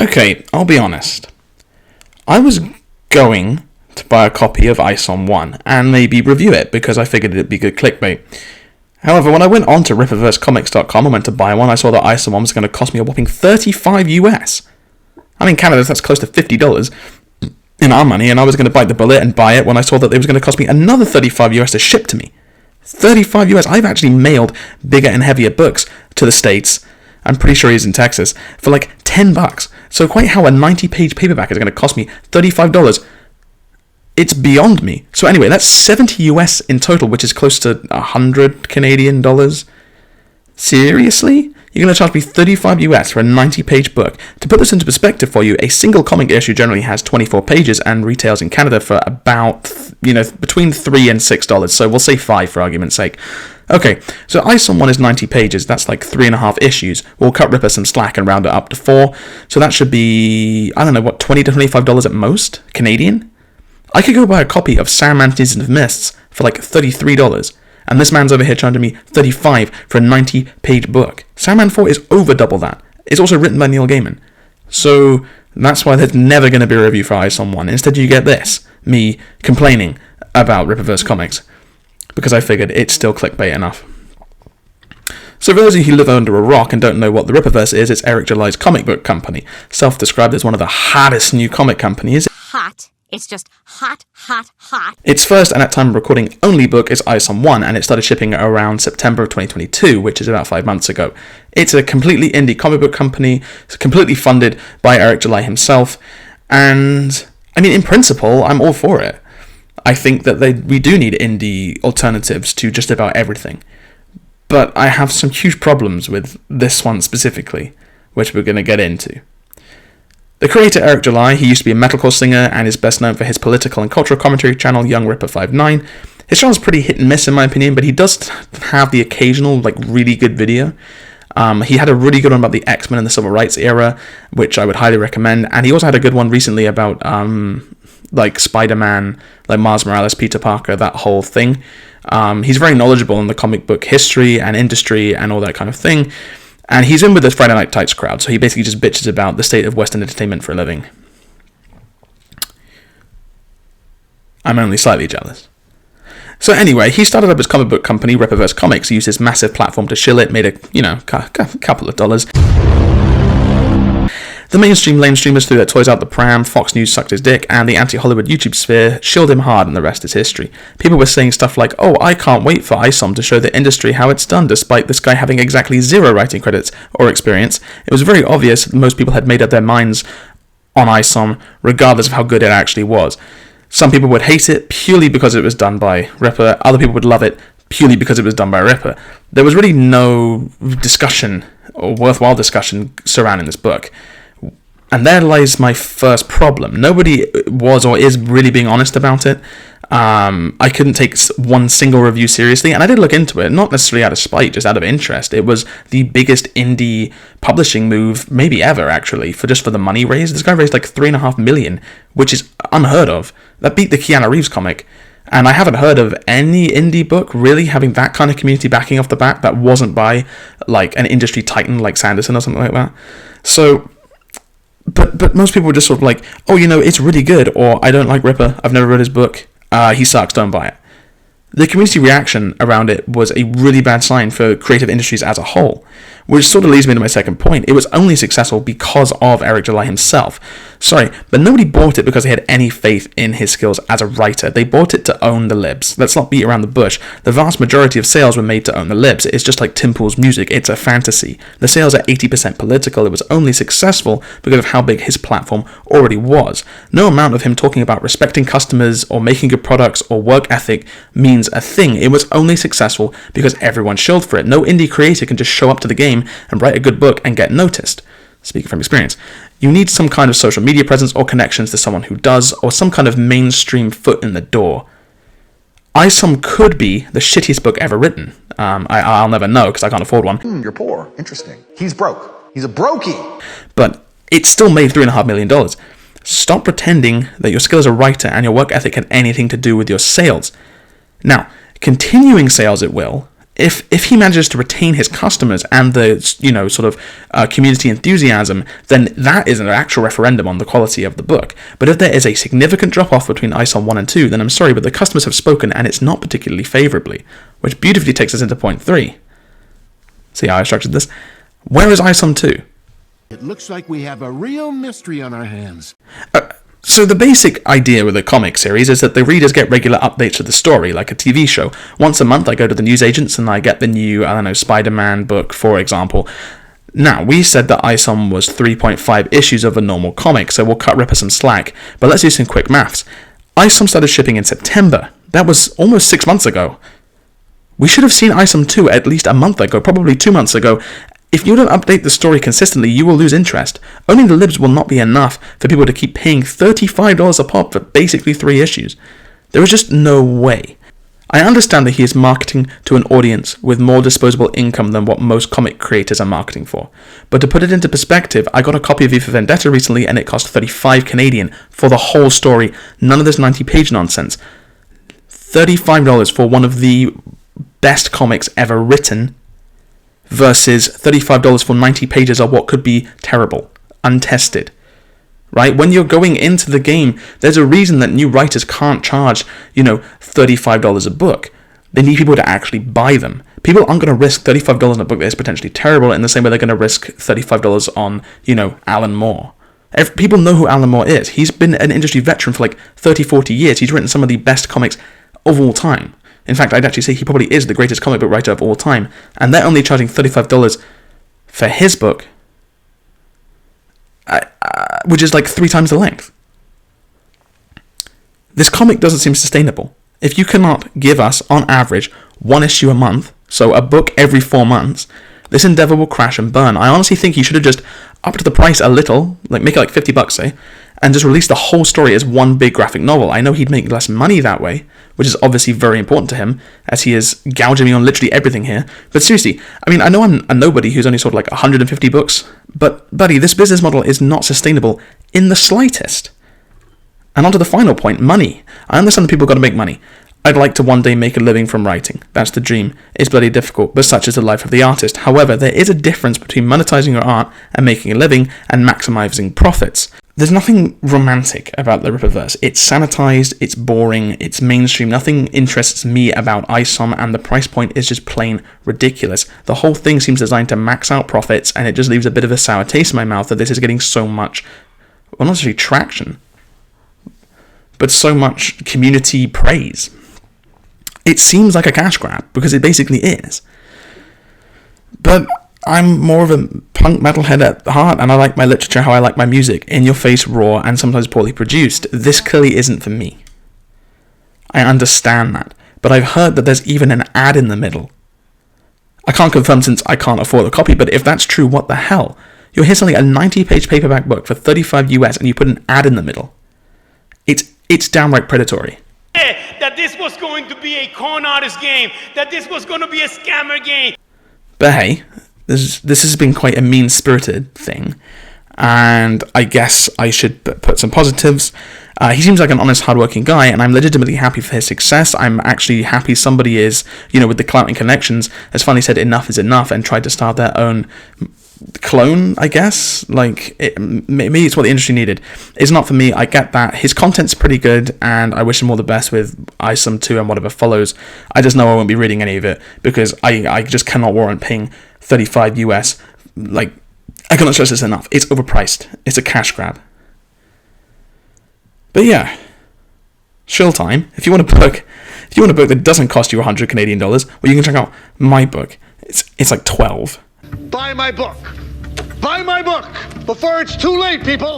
Okay, I'll be honest. I was going to buy a copy of ISOM 1 and maybe review it because I figured it'd be good clickbait. However, when I went on to rippaversecomics.com and went to buy one, I saw that ISOM 1 was going to cost me a whopping $35 US. I mean, Canada, that's close to $50 in our money, and I was going to bite the bullet and buy it when I saw that it was going to cost me another $35 US to ship to me. $35 US. I've actually mailed bigger and heavier books to the States. I'm pretty sure he's in Texas for like $10. So quite how a 90-page paperback is going to cost me $35. It's beyond me. So anyway, that's 70 US in total, which is close to 100 Canadian dollars. Seriously? You're going to charge me 35 US for a 90-page book? To put this into perspective for you, a single comic issue generally has 24 pages and retails in Canada for about, between $3 and $6. So we'll say 5 for argument's sake. Okay, so ISOM 1 is 90 pages. That's like 3.5 issues. We'll cut Rippa some slack and round it up to 4. So that should be, $20 to $25 at most, Canadian? I could go buy a copy of Sandman Season of Mists for like $33. And this man's over here charging me $35 for a 90-page book. Sandman 4 is over double that. It's also written by Neil Gaiman. So that's why there's never going to be a review for ISOM 1. Instead you get this, me complaining about Rippaverse Comics, because I figured it's still clickbait enough. So for those of you who live under a rock and don't know what the Rippaverse is, it's Eric July's comic book company, self-described as one of the hottest new comic companies. Hot. It's just hot, hot, hot. Its first, and at time of recording, only book is ISOM 1, and it started shipping around September of 2022, which is about 5 months ago. It's a completely indie comic book company. It's completely funded by Eric July himself, and, in principle, I'm all for it. I think that we do need indie alternatives to just about everything. But I have some huge problems with this one specifically, which we're going to get into. The creator, Eric July, he used to be a metalcore singer and is best known for his political and cultural commentary channel, Young Rippa 59. His channel's pretty hit and miss in my opinion, but he does have the occasional, really good video. He had a really good one about the X-Men and the Civil Rights era, which I would highly recommend, and he also had a good one recently about, Spider-Man, Miles Morales, Peter Parker, that whole thing. He's very knowledgeable in the comic book history and industry and all that kind of thing. And he's in with the Friday Night Tights crowd, so he basically just bitches about the state of Western entertainment for a living. I'm only slightly jealous. So anyway, he started up his comic book company, Rippaverse Comics. He used his massive platform to shill it, made a couple of dollars. The mainstream lamestreamers threw their toys out the pram, Fox News sucked his dick, and the anti-Hollywood YouTube sphere shilled him hard, and the rest is history. People were saying stuff like, "Oh, I can't wait for ISOM to show the industry how it's done," despite this guy having exactly 0 writing credits or experience. It was very obvious that most people had made up their minds on ISOM, regardless of how good it actually was. Some people would hate it purely because it was done by Rippa, other people would love it purely because it was done by Rippa. There was really no discussion, or worthwhile discussion, surrounding this book. And there lies my first problem. Nobody was or is really being honest about it. I couldn't take one single review seriously, and I did look into it, not necessarily out of spite, just out of interest. It was the biggest indie publishing move, maybe ever, actually, for the money raised. This guy raised like $3.5 million, which is unheard of. That beat the Keanu Reeves comic. And I haven't heard of any indie book really having that kind of community backing off the bat that wasn't by an industry titan like Sanderson or something like that. So... But most people were just sort of like, "Oh, it's really good," or "I don't like Rippa, I've never read his book, he sucks, don't buy it." The community reaction around it was a really bad sign for creative industries as a whole, which sort of leads me to my second point. It was only successful because of Eric July himself. Sorry, but nobody bought it because they had any faith in his skills as a writer. They bought it to own the libs. Let's not beat around the bush. The vast majority of sales were made to own the libs. It's just like Tim Pool's music. It's a fantasy. The sales are 80% political. It was only successful because of how big his platform already was. No amount of him talking about respecting customers or making good products or work ethic means a thing. It was only successful because everyone shilled for it. No indie creator can just show up to the game and write a good book and get noticed. Speaking from experience, you need some kind of social media presence or connections to someone who does, or some kind of mainstream foot in the door. ISOM could be the shittiest book ever written. I'll never know because I can't afford one. You're poor. Interesting. He's broke. He's a brokey. But it still made $3.5 million. Stop pretending that your skill as a writer and your work ethic had anything to do with your sales. Now, continuing sales it will, if he manages to retain his customers and the, sort of community enthusiasm, then that is an actual referendum on the quality of the book. But if there is a significant drop-off between ISOM 1 and 2, then I'm sorry, but the customers have spoken, and it's not particularly favourably, which beautifully takes us into point 3. See how I structured this? Where is ISOM 2? It looks like we have a real mystery on our hands. So the basic idea with a comic series is that the readers get regular updates of the story, like a TV show. Once a month I go to the newsagents and I get the new, Spider-Man book, for example. Now, we said that ISOM was 3.5 issues of a normal comic, so we'll cut Rippa some slack, but let's do some quick maths. ISOM started shipping in September. That was almost 6 months ago. We should have seen ISOM 2 at least a month ago, probably 2 months ago. If you don't update the story consistently, you will lose interest. Owning the libs will not be enough for people to keep paying $35 a pop for basically 3 issues. There is just no way. I understand that he is marketing to an audience with more disposable income than what most comic creators are marketing for. But to put it into perspective, I got a copy of V for Vendetta recently and it cost 35 Canadian for the whole story. None of this 90-page nonsense. $35 for one of the best comics ever written versus $35 for 90 pages of what could be terrible, untested, right? When you're going into the game, there's a reason that new writers can't charge, $35 a book. They need people to actually buy them. People aren't going to risk $35 on a book that is potentially terrible in the same way they're going to risk $35 on, Alan Moore. People know who Alan Moore is. He's been an industry veteran for like 30, 40 years. He's written some of the best comics of all time. In fact, I'd actually say he probably is the greatest comic book writer of all time, and they're only charging $35 for his book, which is like 3 times the length. This comic doesn't seem sustainable. If you cannot give us, on average, 1 issue a month, so a book every 4 months, this endeavor will crash and burn. I honestly think he should have just upped the price a little, like make it like $50, say, and just release the whole story as one big graphic novel. I know he'd make less money that way, which is obviously very important to him, as he is gouging me on literally everything here. But seriously, I know I'm a nobody who's only sold like 150 books, but buddy, this business model is not sustainable in the slightest. And on to the final point, money. I understand that people got to make money. I'd like to one day make a living from writing. That's the dream. It's bloody difficult, but such is the life of the artist. However, there is a difference between monetizing your art and making a living and maximizing profits. There's nothing romantic about the Rippaverse. It's sanitized, it's boring, it's mainstream. Nothing interests me about ISOM, and the price point is just plain ridiculous. The whole thing seems designed to max out profits, and it just leaves a bit of a sour taste in my mouth that this is getting so much, well, not necessarily traction, but so much community praise. It seems like a cash grab, because it basically is. But I'm more of a punk metalhead at heart, and I like my literature how I like my music, in your face, raw, and sometimes poorly produced. This clearly isn't for me. I understand that, but I've heard that there's even an ad in the middle. I can't confirm since I can't afford a copy, but if that's true, what the hell? You're here selling a 90-page paperback book for $35 US and you put an ad in the middle. It's downright predatory. That this was going to be a con artist game, that this was going to be a scammer game. But hey, this has been quite a mean-spirited thing, and I guess I should put some positives. He seems like an honest, hardworking guy, and I'm legitimately happy for his success. I'm actually happy somebody is, with the clout and connections, has finally said enough is enough and tried to start their own clone, I guess. Maybe it's what the industry needed. It's not for me, I get that. His content's pretty good, and I wish him all the best with ISOM 2 and whatever follows. I just know I won't be reading any of it, because I just cannot warrant paying $35 US. I cannot stress this enough. It's overpriced. It's a cash grab. But yeah, shill time. If you want a book that doesn't cost you 100 Canadian dollars, well, you can check out my book. It's like 12. Buy my book! Buy my book! Before it's too late, people!